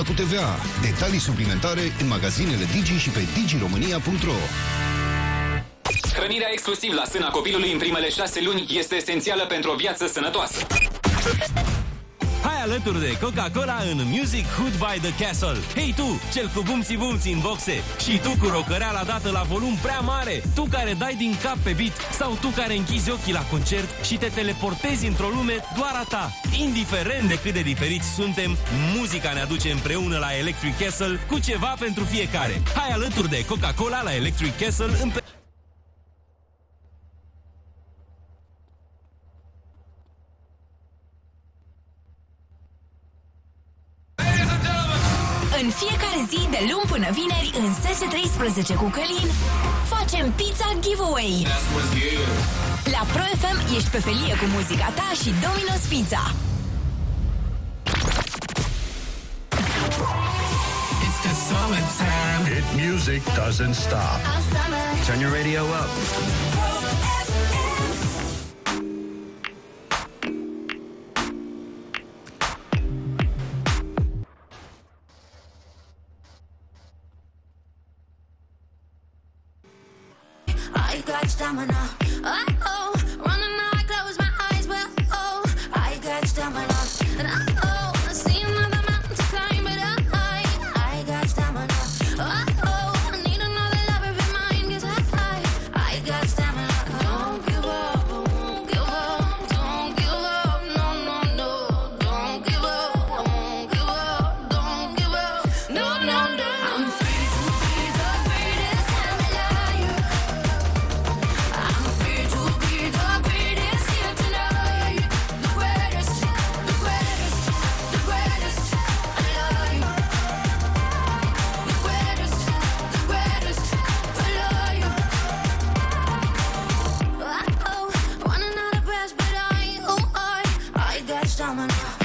cu TVA. Detalii suplimentare în magazinele Digi și pe digiromania.ro. Hrănirea exclusiv la sâna copilului în primele 6 luni este esențială pentru o viață sănătoasă. Hai alături de Coca-Cola în Music Hood by the Castle. Hei tu, cel cu bumții în boxe, și tu cu rocăreala dată la volum prea mare, tu care dai din cap pe beat, sau tu care închizi ochii la concert și te teleportezi într-o lume doar a ta. Indiferent de cât de diferiți suntem, muzica ne aduce împreună la Electric Castle cu ceva pentru fiecare. Hai alături de Coca-Cola la Electric Castle în În fiecare zi, de luni până vineri, în SS13 cu Călin, facem Pizza Giveaway. La Pro FM ești pe felie cu muzica ta și Domino's Pizza. It's the summertime. Hit music doesn't stop. Turn your radio up. I got stamina. Oh, running now, I close my eyes. Well, oh, I got stamina. And oh, I see another mountain to climb, but I got stamina. Oh, I need another lover in mine, 'cause I got stamina. Don't give up, won't give up, don't give up, no, no, no. Don't give up, won't give up, don't give up, no, no, no. I'm free to be the greatest I'm alive. I'm free to be the greatest here tonight. The greatest, the greatest, the greatest alive. The greatest, the greatest alive. Oh, running out of breath, but I got stamina.